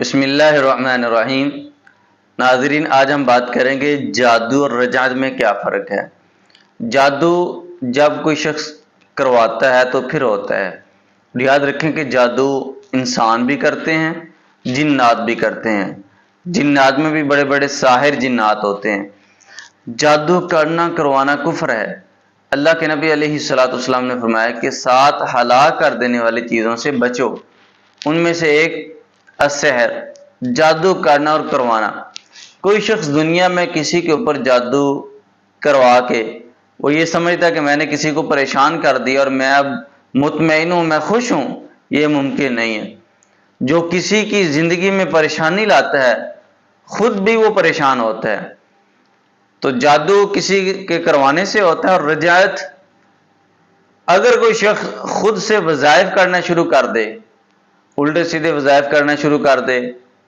بسم اللہ الرحمن الرحیم۔ ناظرین، آج ہم بات کریں گے جادو اور رجعت میں کیا فرق ہے۔ جادو جب کوئی شخص کرواتا ہے تو پھر ہوتا ہے۔ یاد رکھیں کہ جادو انسان بھی کرتے ہیں، جنات بھی کرتے ہیں۔ جنات میں بھی بڑے بڑے ساحر جنات ہوتے ہیں۔ جادو کرنا کروانا کفر ہے۔ اللہ کے نبی علیہ الصلوۃ والسلام نے فرمایا کہ 7 ہلاک کر دینے والی چیزوں سے بچو۔ ان میں سے ایک السحر، جادو کرنا اور کروانا۔ کوئی شخص دنیا میں کسی کے اوپر جادو کروا کے وہ یہ سمجھتا کہ میں نے کسی کو پریشان کر دیا اور میں اب مطمئن ہوں، میں خوش ہوں، یہ ممکن نہیں ہے۔ جو کسی کی زندگی میں پریشانی لاتا ہے خود بھی وہ پریشان ہوتا ہے۔ تو جادو کسی کے کروانے سے ہوتا ہے۔ اور رجعت، اگر کوئی شخص خود سے وظائف کرنا شروع کر دے، الٹے سیدھے وظائف کرنا شروع کر دے،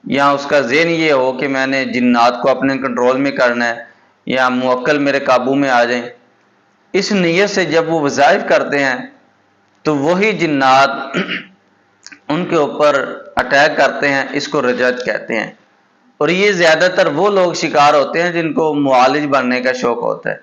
یا اس کا ذہن یہ ہو کہ میں نے جنات کو اپنے کنٹرول میں کرنا ہے یا موکل میرے قابو میں آ جائیں، اس نیت سے جب وہ وظائف کرتے ہیں تو وہی جنات ان کے اوپر اٹیک کرتے ہیں۔ اس کو رجعت کہتے ہیں۔ اور یہ زیادہ تر وہ لوگ شکار ہوتے ہیں جن کو معالج بننے کا شوق ہوتا ہے۔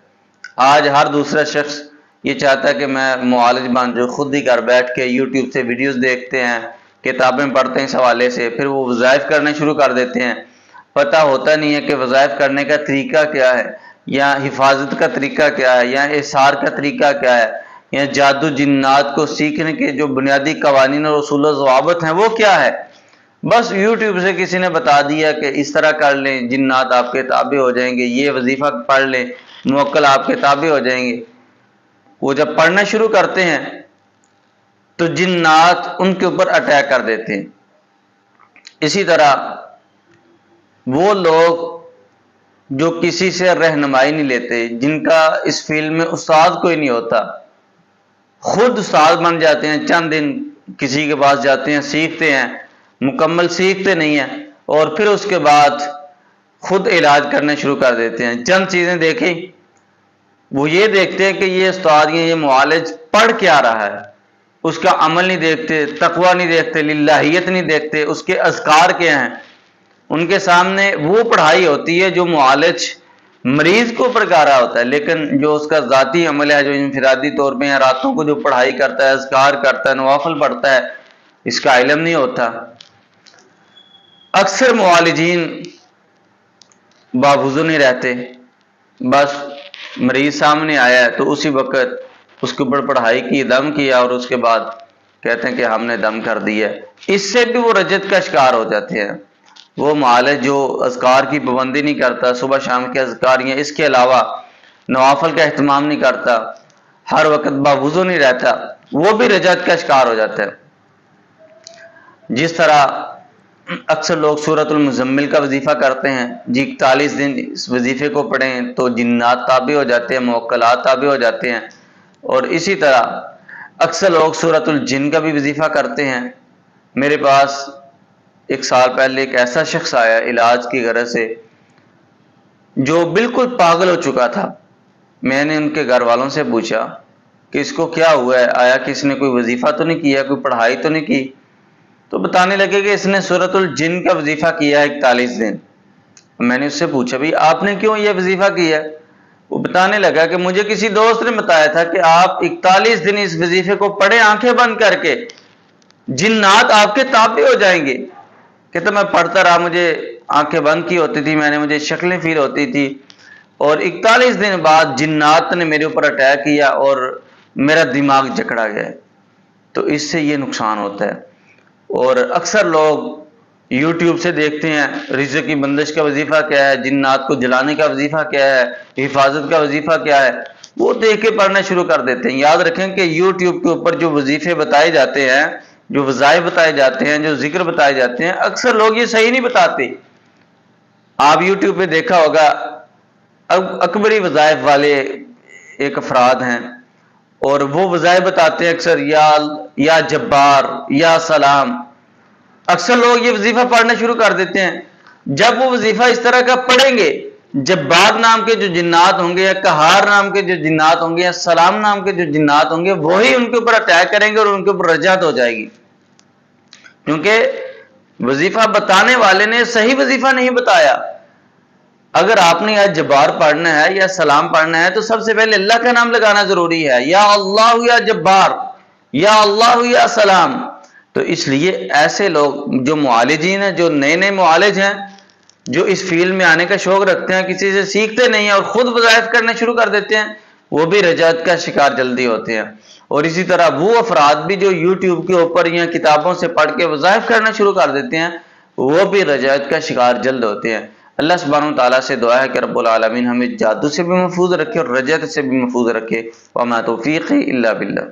آج ہر دوسرا شخص یہ چاہتا ہے کہ میں معالج بن جاؤں، خود ہی گھر بیٹھ کے یوٹیوب سے ویڈیوز دیکھتے ہیں، کتابیں پڑھتے ہیں اس حوالے سے، پھر وہ وظائف کرنے شروع کر دیتے ہیں۔ پتہ ہوتا نہیں ہے کہ وظائف کرنے کا طریقہ کیا ہے، یا حفاظت کا طریقہ کیا ہے، یا احصار کا طریقہ کیا ہے، یا جادو جنات کو سیکھنے کے جو بنیادی قوانین اور اصول و ضوابط ہیں وہ کیا ہے۔ بس یوٹیوب سے کسی نے بتا دیا کہ اس طرح کر لیں جنات آپ کے تابع ہو جائیں گے، یہ وظیفہ پڑھ لیں موکل آپ کے تابع ہو جائیں گے۔ وہ جب پڑھنا شروع کرتے ہیں تو جنات ان کے اوپر اٹیک کر دیتے ہیں۔ اسی طرح وہ لوگ جو کسی سے رہنمائی نہیں لیتے، جن کا اس فیلڈ میں استاد کوئی نہیں ہوتا، خود استاد بن جاتے ہیں، چند دن کسی کے پاس جاتے ہیں، سیکھتے ہیں، مکمل سیکھتے نہیں ہیں، اور پھر اس کے بعد خود علاج کرنے شروع کر دیتے ہیں۔ چند چیزیں دیکھیں، وہ یہ دیکھتے ہیں کہ یہ استاد یا یہ معالج پڑھ کیا رہا ہے، اس کا عمل نہیں دیکھتے، تقوی نہیں دیکھتے، للہیت نہیں دیکھتے، اس کے اذکار کیا ہیں۔ ان کے سامنے وہ پڑھائی ہوتی ہے جو معالج مریض کو پڑھا رہا ہوتا ہے، لیکن جو اس کا ذاتی عمل ہے، جو انفرادی طور پہ یا راتوں کو جو پڑھائی کرتا ہے، اذکار کرتا ہے، نوافل پڑھتا ہے، اس کا علم نہیں ہوتا۔ اکثر معالجین باوضو نہیں رہتے، بس مریض سامنے آیا ہے تو اسی وقت اس کے اوپر پڑھائی کی، دم کیا، اور اس کے بعد کہتے ہیں کہ ہم نے دم کر دیا ہے۔ اس سے بھی وہ رجعت کا شکار ہو جاتے ہیں۔ وہ معالج جو اذکار کی پابندی نہیں کرتا، صبح شام کے اذکار یا اس کے علاوہ نوافل کا اہتمام نہیں کرتا، ہر وقت باوضو نہیں رہتا، وہ بھی رجعت کا شکار ہو جاتا ہے۔ جس طرح اکثر لوگ سورۃ المزمل کا وظیفہ کرتے ہیں، 41 دن اس وظیفے کو پڑھیں تو جنات تابع ہو جاتے ہیں، موکلات تابع ہو جاتے ہیں۔ اور اسی طرح اکثر لوگ سورۃ الجن کا بھی وظیفہ کرتے ہیں۔ میرے پاس 1 سال پہلے ایک ایسا شخص آیا علاج کی غرض سے جو بالکل پاگل ہو چکا تھا۔ میں نے ان کے گھر والوں سے پوچھا کہ اس کو کیا ہوا ہے، آیا کہ اس نے کوئی وظیفہ تو نہیں کیا، کوئی پڑھائی تو نہیں کی؟ تو بتانے لگے کہ اس نے سورۃ الجن کا وظیفہ کیا ہے 41 دن۔ میں نے اس سے پوچھا بھئی آپ نے کیوں یہ وظیفہ کیا ہے؟ وہ بتانے لگا کہ مجھے کسی دوست نے بتایا تھا کہ آپ 41 دن اس وظیفے کو پڑھیں آنکھیں بند کر کے، جنات آپ کے تابع ہو جائیں گے۔ کہتا میں پڑھتا رہا، مجھے آنکھیں بند کی ہوتی تھی، مجھے شکلیں فیل ہوتی تھی، اور 41 دن بعد جنات نے میرے اوپر اٹیک کیا اور میرا دماغ جکڑا گیا۔ تو اس سے یہ نقصان ہوتا ہے۔ اور اکثر لوگ یوٹیوب سے دیکھتے ہیں رزق کی بندش کا وظیفہ کیا ہے، جنات کو جلانے کا وظیفہ کیا ہے، حفاظت کا وظیفہ کیا ہے، وہ دیکھ کے پڑھنا شروع کر دیتے ہیں۔ یاد رکھیں کہ یوٹیوب کے اوپر جو وظیفے بتائے جاتے ہیں، جو وظائف بتائے جاتے ہیں، جو ذکر بتائے جاتے ہیں، اکثر لوگ یہ صحیح نہیں بتاتے۔ آپ یوٹیوب پہ دیکھا ہوگا اکبری وظائف والے ایک افراد ہیں، اور وہ وظائف بتاتے ہیں اکثر یا جبار یا سلام۔ اکثر لوگ یہ وظیفہ پڑھنا شروع کر دیتے ہیں۔ جب وہ وظیفہ اس طرح کا پڑھیں گے، جبار نام کے جو جنات ہوں گے، یا قہار نام کے جو جنات ہوں گے، یا سلام نام کے جو جنات ہوں گے، وہی ان کے اوپر اٹیک کریں گے اور ان کے اوپر رجعت ہو جائے گی۔ کیونکہ وظیفہ بتانے والے نے صحیح وظیفہ نہیں بتایا۔ اگر آپ نے یا جبار پڑھنا ہے یا سلام پڑھنا ہے تو سب سے پہلے اللہ کا نام لگانا ضروری ہے، یا اللہ یا جبار، یا اللہ یا سلام۔ تو اس لیے ایسے لوگ جو معالجین ہیں، جو نئے نئے معالج ہیں، جو اس فیلڈ میں آنے کا شوق رکھتے ہیں، کسی سے سیکھتے نہیں ہیں اور خود وظائف کرنے شروع کر دیتے ہیں، وہ بھی رجعت کا شکار جلدی ہوتے ہیں۔ اور اسی طرح وہ افراد بھی جو یوٹیوب کے اوپر یا کتابوں سے پڑھ کے وظائف کرنا شروع کر دیتے ہیں، وہ بھی رجعت کا شکار جلد ہوتے ہیں۔ اللہ سبحانہ وتعالیٰ سے دعا ہے کہ رب العالمین ہمیں جادو سے بھی محفوظ رکھے اور رجعت سے بھی محفوظ رکھے۔ وما توفیقی الا باللہ۔